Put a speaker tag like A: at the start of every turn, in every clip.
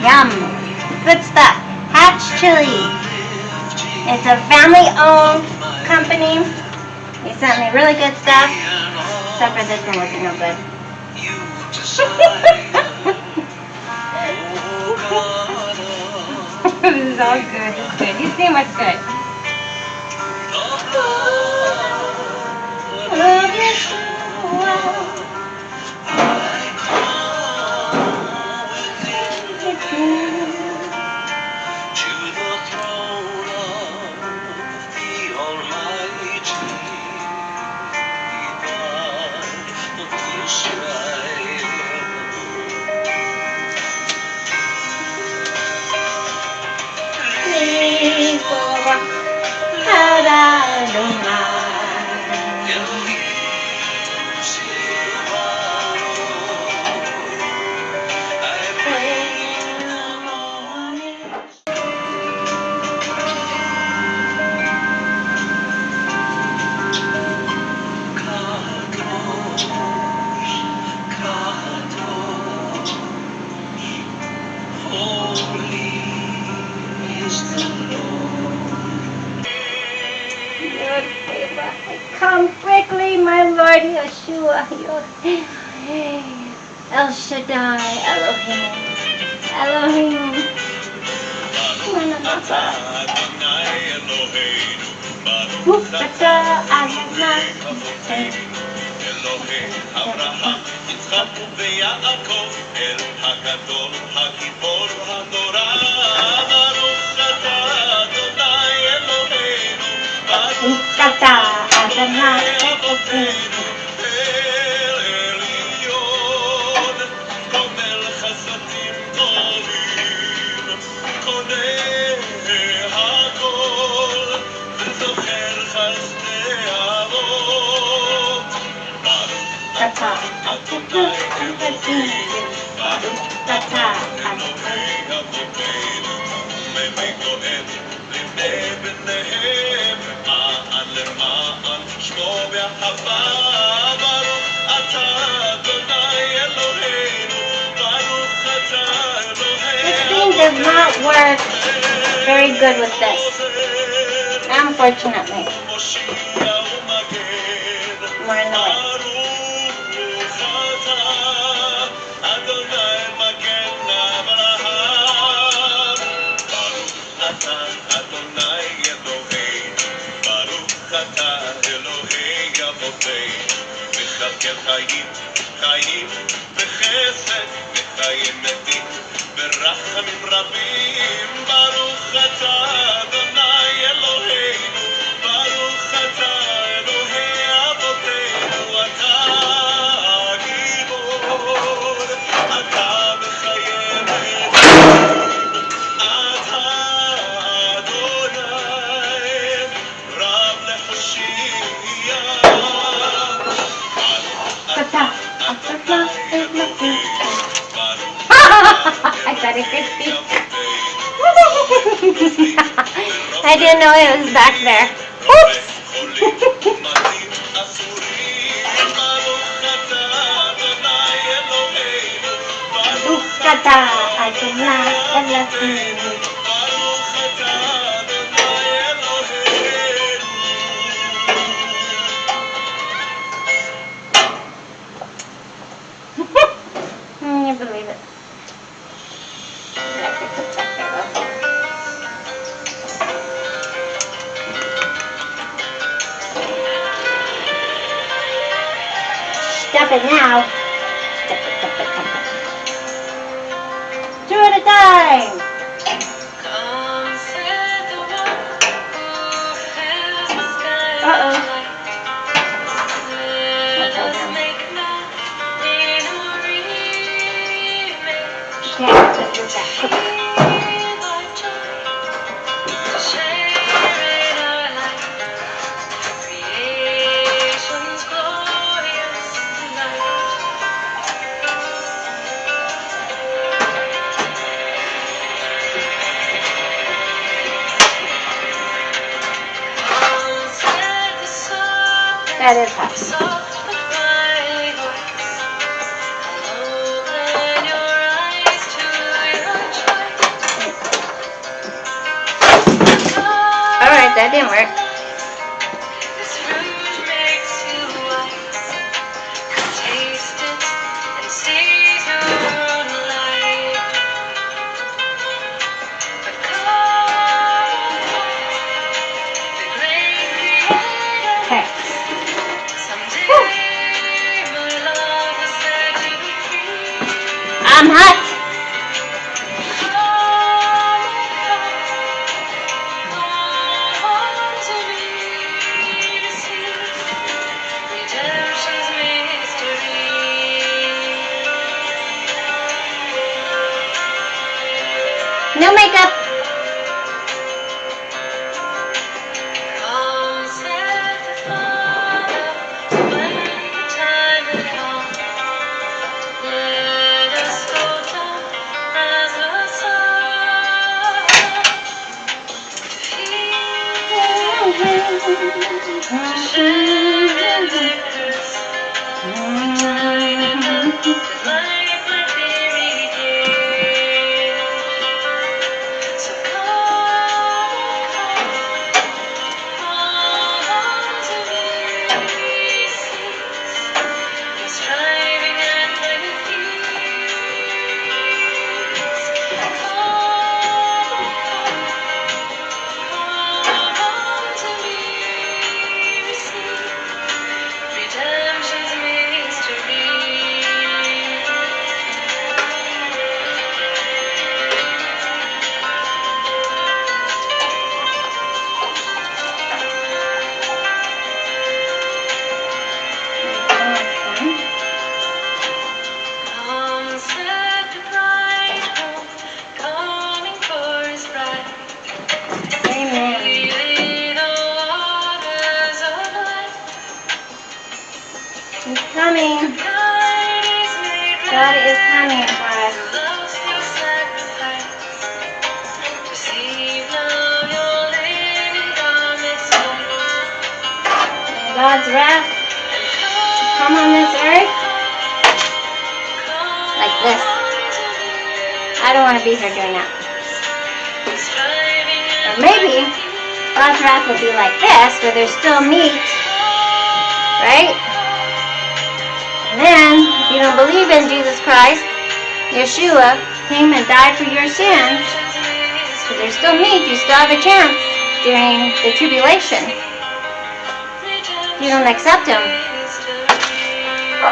A: Yum. Good stuff. Hatch Chili. It's a family-owned company. They sent me really good stuff. Except for this one wasn't no good. This is all good. It's good. You see what's good. Come quickly, my Lord Yeshua. El Shaddai, Elohim, Elohim.
B: אלוהי אברהם, יצחק ויעקב, אל הגדול, הגיבור, הנורא. ברוך אתה אדוני אלוהינו, ברוך אתה אדוני אבותינו, אל עליון, גומל חסדים טובים, קונה הכל, וזוכר חסדי אבות.
A: Tata, Adonai Elohim, Baruch Tata,
B: אלוהי אבותינו, ומי גואל לבני בניהם, מען למען שמו באהבה. ברוך אתה אדוני אלוהינו, ברוך אתה אלוהי
A: This thing does not work very good with this, unfortunately. More in the way.
B: חיים, חיים וחסד וחיי מתים ברחמים רבים. ברוך אתה אדוני אלוהינו, ברוך אתה אלוהי אבותינו. אתה הגיבור, אתה בחיי מתים, אתה אדוני רב להושיע.
A: I got it, Christy. I didn't know it was back there. Oops. Can you believe it? Stop it now. Stop it, stop it, stop it. Two at a time. Uh-oh. That is hot. didn't work.
C: This fruit makes you wise. Taste it and seize your own life. But come, the great creator.
A: Okay.
C: Someday my love will set you free.
A: I'm hot.
C: Come to me to see redemption's mystery.
A: No makeup.
C: Come, said the Father, when the time had come. Let us go down as the sun to feed, to share in the curse, time that life might be regained. So come to me, cease your striving and bring peace. Come to me, receive redemption's mystery. Come, said the bridegroom, coming for his bride.
A: Amen.
C: Freely the waters of life.
A: He's coming.
C: God is made
A: God is
C: ready.
A: coming for us.
C: Love's your sacrifice. Receive now your living garments white.
A: And God's wrath
C: And
A: come on this earth like this.
C: come to me.
A: I don't want to be here doing that.
C: Striving
A: Or
C: and
A: maybe God's wrath will be like this, where there's still meat, right? And then, if you don't believe in Jesus Christ, Yeshua came and died for your sins, so there's still meat, you still have a chance during the tribulation. If you don't accept Him,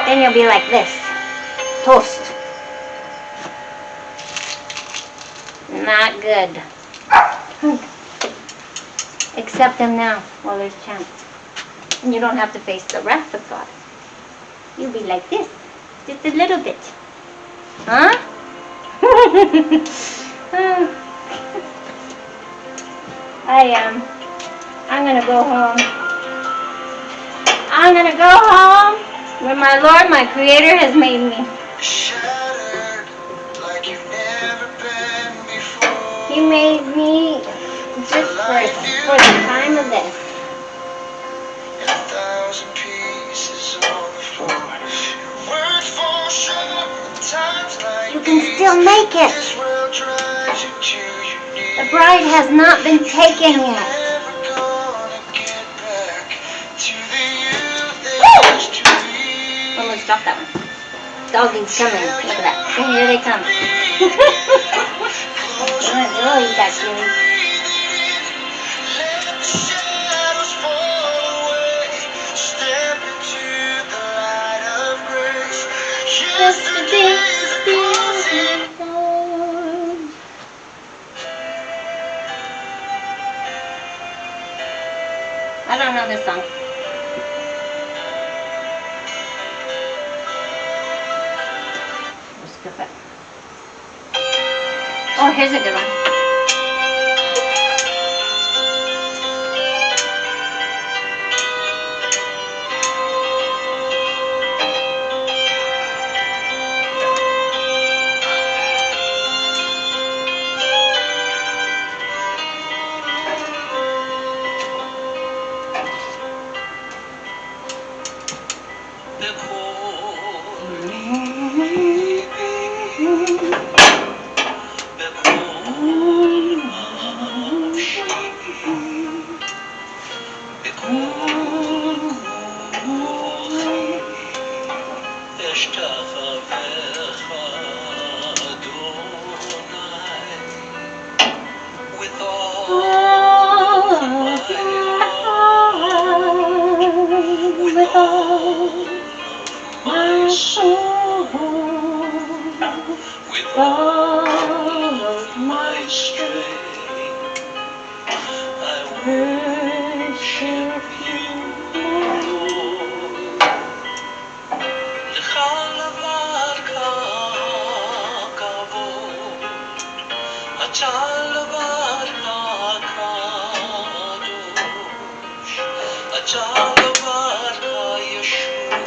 A: then you'll be like this. Toast. Not good. Accept Him now while there's a chance. And you don't have to face the wrath of God. You'll be like this. Just a little bit. Huh? I'm gonna go home. I'm gonna go home where my Lord, my Creator, has made me.
B: Shattered like you've never been before.
A: He made me just for the time of this.
B: In 1,000 pieces on the floor. Your words fall short in times like
A: You can
B: these.
A: still make it.
B: This world drives you to your knees.
A: The bride has not been taken yet.
B: Never gonna get back to the you that
A: Woo!
B: used to be.
A: Well, let's drop that one. Doggies coming. Look at that. Here they come. They'll eat that chili.
B: Let the shadows fall away. Step into the light of grace. Yesterday's a closing.
A: I don't know this song. We'll skip it. Oh, here's a good one.
B: with all of my heart, with all of my soul, with all of my strength, I worship you, Lord. Chalavat kakavod, Chalavat kadosh, Chalavat Yeshua,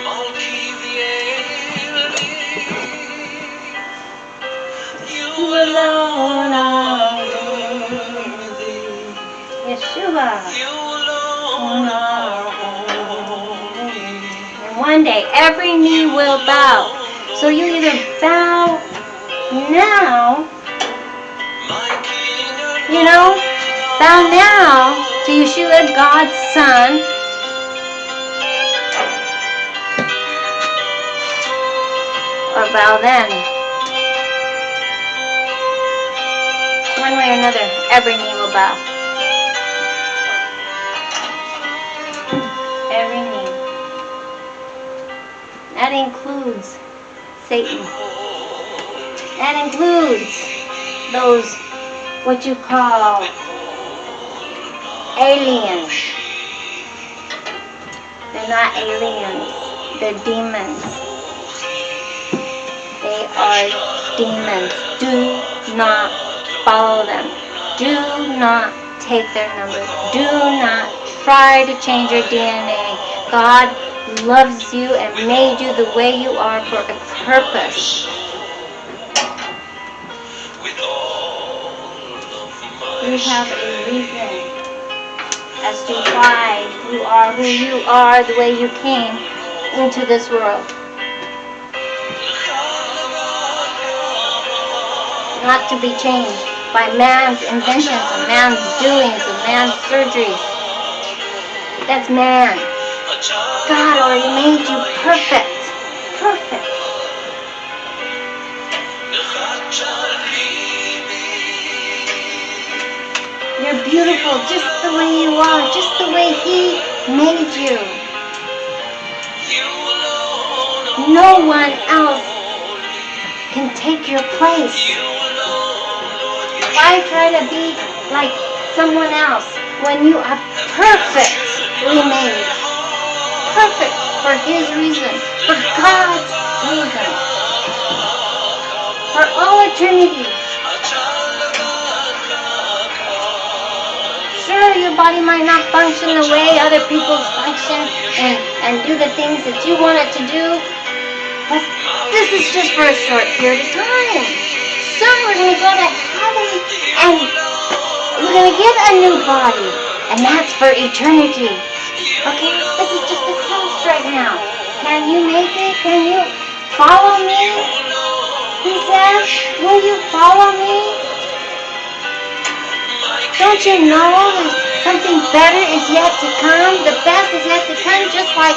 B: Malki v'Eli, you alone are worthy.
A: Yeshua.
B: You alone are holy.
A: And one day every knee will bow. So you either bow now, bow now to Yeshua, God's Son, or bow then. One way or another, every knee will bow. Every knee. That includes Satan. That includes those, what you call, aliens. They're not aliens. They're demons. They are demons. Do not follow them. Do not take their number. Do not try to change your DNA. God loves you and made you the way you are for a purpose. You have a reason as to why you are who you are, the way you came into this world. Not to be changed by man's inventions and man's doings and man's surgeries. That's man. God already made you perfect. Perfect. You're beautiful just the way you are, just the way He made you. No one else can take your place. Why try to be like someone else when you are perfectly made? Perfect for His reason, for God's reason, for all eternity. Sure, your body might not function the way other people's function and do the things that you want it to do, but this is just for a short period of time. Soon we're going to go to heaven and we're going to get a new body, and that's for eternity. Okay, this is just a test right now. Can you make it? Can you follow me? He says, will you follow me? Don't you know that something better is yet to come? The best is yet to come, just like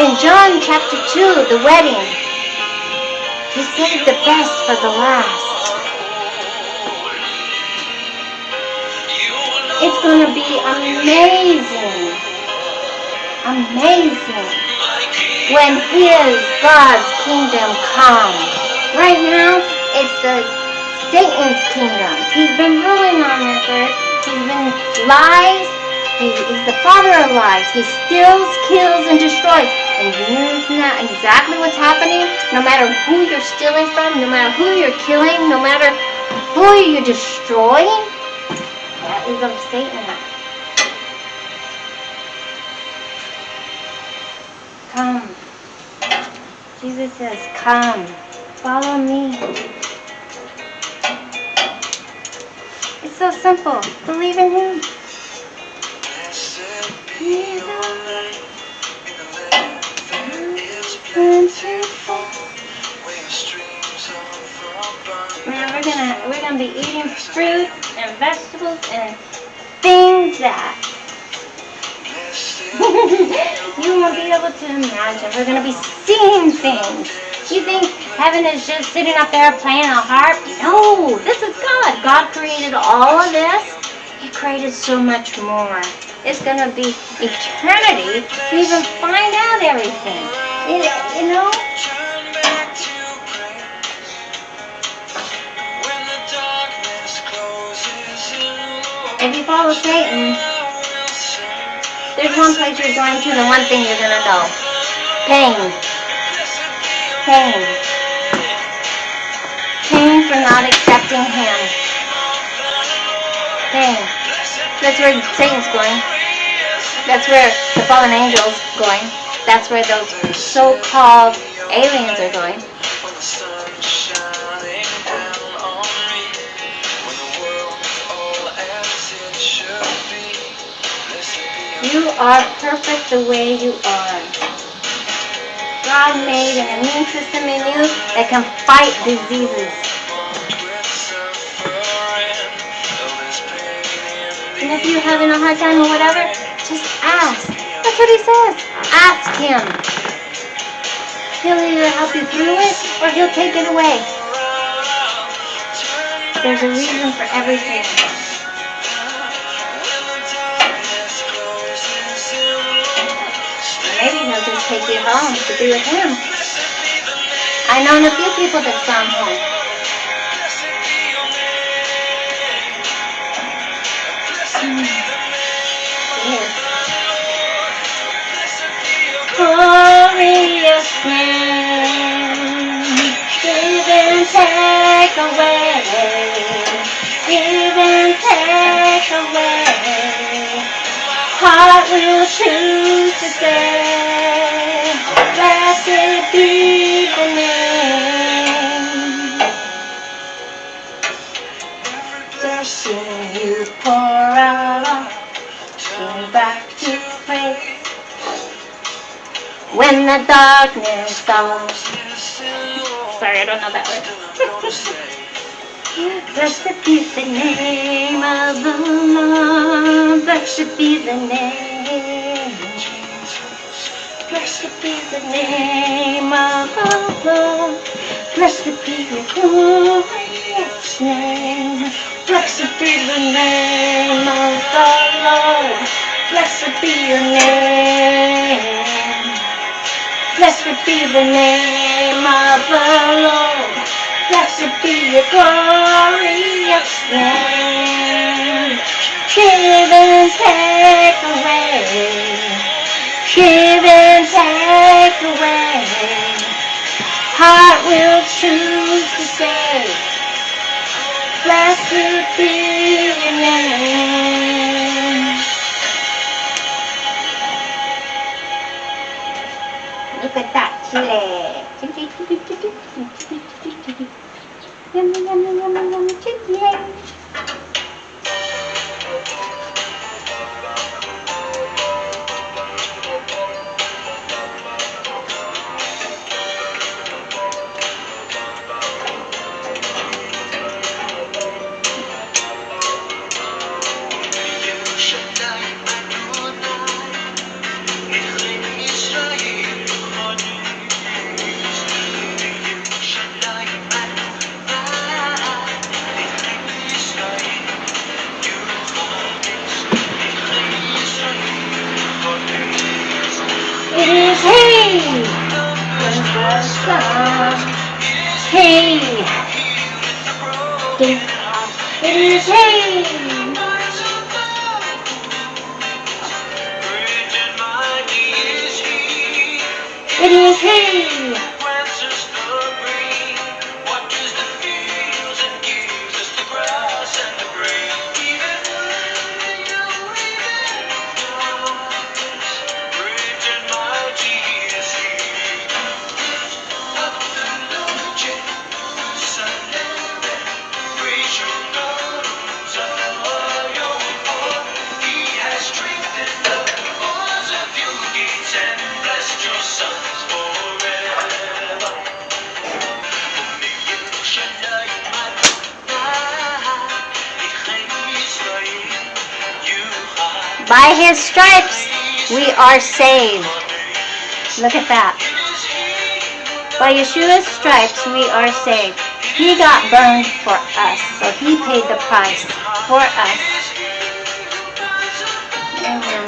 A: in John chapter 2, the wedding. He saved the best for the last. It's going to be amazing. Amazing. When God's kingdom comes. Right now, it's Satan's kingdom. He's been ruling on this earth. He's been lies. He's the father of lies. He steals, kills, and destroys. And isn't that exactly what's happening? No matter who you're stealing from, no matter who you're killing, no matter who you're destroying, that is of Satan. Come. Jesus says, come. Follow me. It's so simple. Believe in Him.
B: Blessed be your name in the land that is plentiful, where your streams of abundance.
A: Man, we're gonna be eating fruit and vegetables and believe that. You won't be able to imagine. We're going to be seeing things. You think heaven is just sitting up there playing a harp? No, this is God. God created all of this. He created so much more. It's going to be eternity to even find out everything. You know? If you follow Satan, there's one place you're going to, and one thing you're going to know. Pain. Pain. Pain for not accepting Him. Pain. That's where Satan's going. That's where the fallen angels going. That's where those so-called aliens are going. You are perfect the way you are. God made an immune system in you that can fight diseases. And if you're having a hard time or whatever, just ask. That's what He says. Ask Him. He'll either help you through it or He'll take it away. There's a reason for everything. Maybe He'll just take you home to be with Him. I know a few people that's gone home. Yes. Glorious name, give and take away, give and take away. Heart will choose to say, blessed be the name. Blessing you pour out, turn back to faith. When the darkness falls. Sorry, I don't know that word. Blessed be the name of the Lord. Blessed be the name. Blessed be the name of the Lord. Blessed be your glorious name. Blessed be the name of the Lord. Blessed be your name. Blessed be the name of the Lord. Blessed be your glorious name. Give and take away. Give and take away. Heart will choose to say, blessed be your name. Look at that chile. Yummy, yummy, yummy, yummy chile. It is He, where's the sun? He, it is He. It is He. By his stripes, we are saved. Look at that. By Yeshua's stripes, we are saved. He got burned for us, so he paid the price for us. Amen.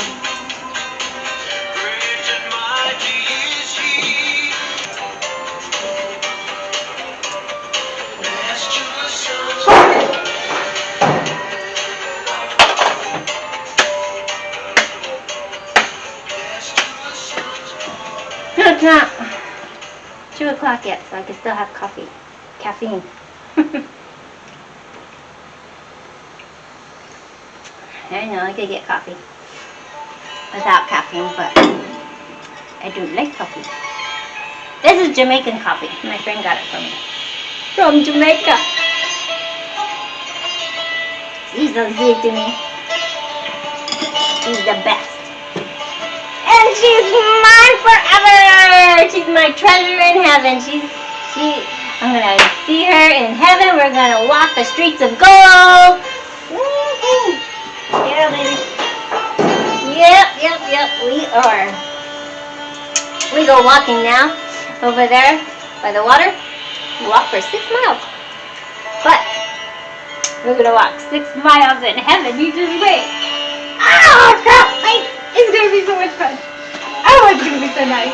A: No, it's not 2 o'clock yet, so I can still have coffee. Caffeine. I know I could get coffee without caffeine, but I do like coffee. This is Jamaican coffee. My friend got it for me. From Jamaica. She's so sweet to me. She's the best. And she's mine forever. She's my treasure in heaven. I'm gonna see her in heaven. We're gonna walk the streets of gold. Woo-hoo. Yeah, baby. Yep. We are. We go walking now over there by the water. We walk for 6 miles. But we're gonna walk 6 miles in heaven. You just wait. Oh, crap! It's gonna be so much fun. Oh, it's gonna be so nice.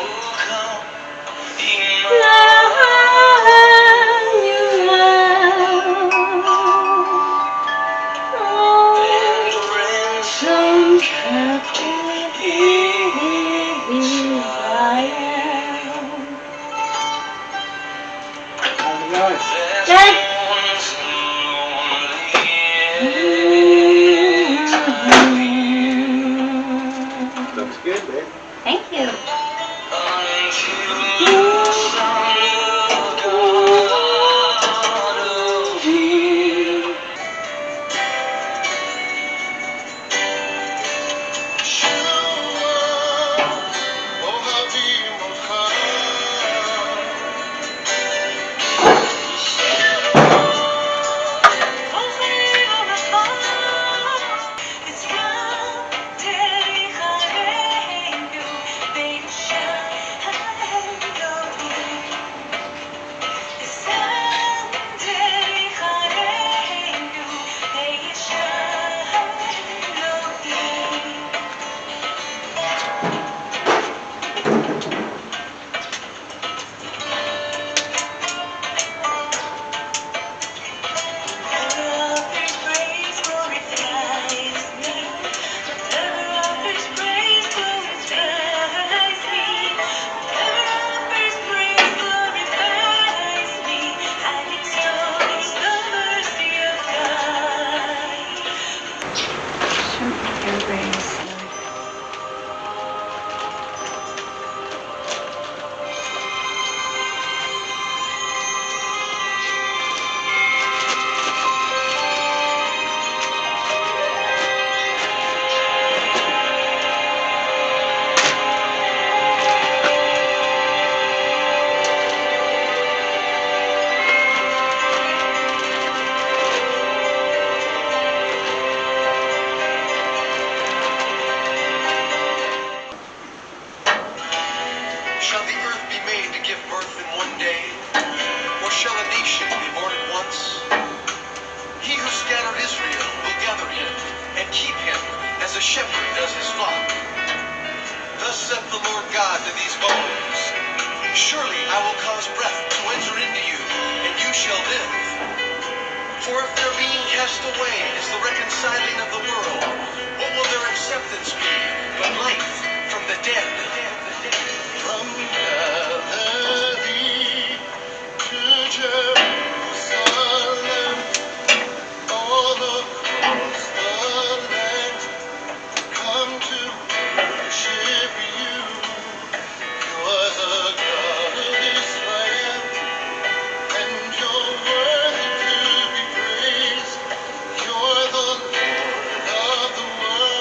D: Looks good, babe.
A: Thank you.
B: Shall the earth be made to give birth in one day? Or shall a nation be born at once? He who scattered Israel will gather him and keep him as a shepherd does his flock. Thus saith the Lord God to these bones, surely I will cause breath to enter into you, and you shall live. For if their being cast away is the reconciling of the world, what will their acceptance be but life from the dead? From Galilee to Jerusalem, all across the land, come to worship you. You're the God of Israel, and you're worthy to be praised. You're the Lord of the world.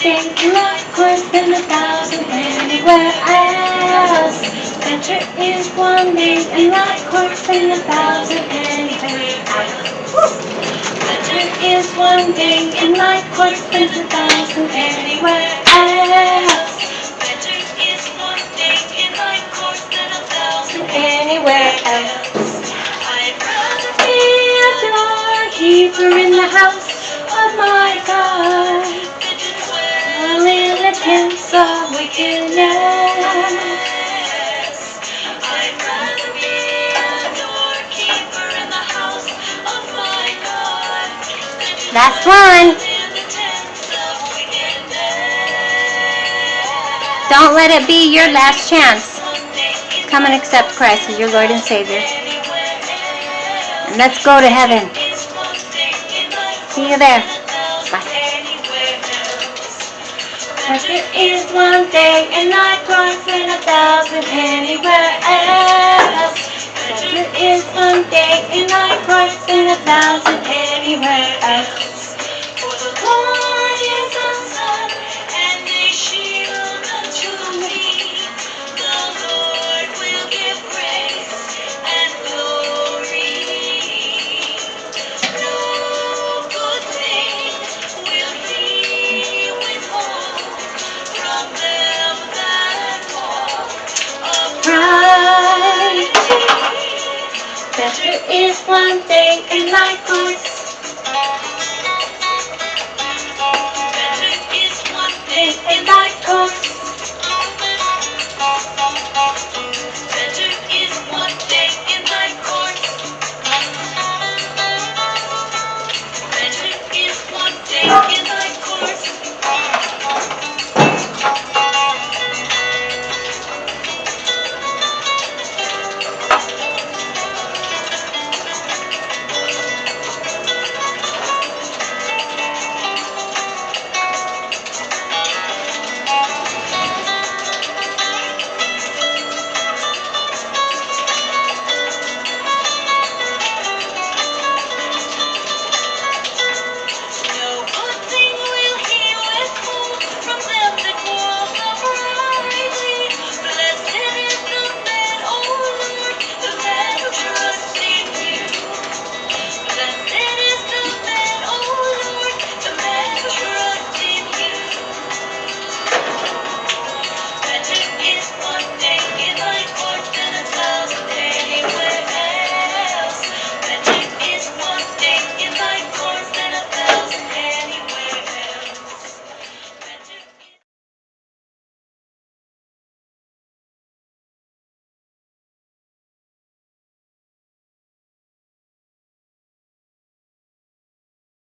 A: day in life course than 1,000 anywhere else. Better is one day in life course than 1,000 anywhere else. Better is one day in life course than 1,000 anywhere else.
C: Better is one day in my course than 1,000
A: Anywhere else.
C: I'd rather
A: Be a doorkeeper in the house of my God,
C: than to dwell
A: dwell in the tents of wickedness.
C: I'd rather be a doorkeeper in the house of my God than to
A: Last
C: dwell
A: one.
C: in the tents of wickedness.
A: Don't let it be your last chance.
C: One day in
A: Come and
C: my
A: accept
C: course
A: Christ as your Lord and Savior.
C: anywhere else.
A: And let's go to heaven.
C: Is one day in my
A: See you there.
C: course
A: Bye.
C: anywhere else.
A: Better is one day in thy course than 1,000 anywhere else. Better is one day in thy course than 1,000 anywhere else.
C: For the Lord is a sun and a shield unto me. The Lord will give grace and glory. No good thing will he withhold from them that walk
A: Right.
C: uprightly.
A: Better is one day in thy course
C: Better is one
A: than
C: day
A: in thy course.
C: Better is one day in thy courts. Better is one day in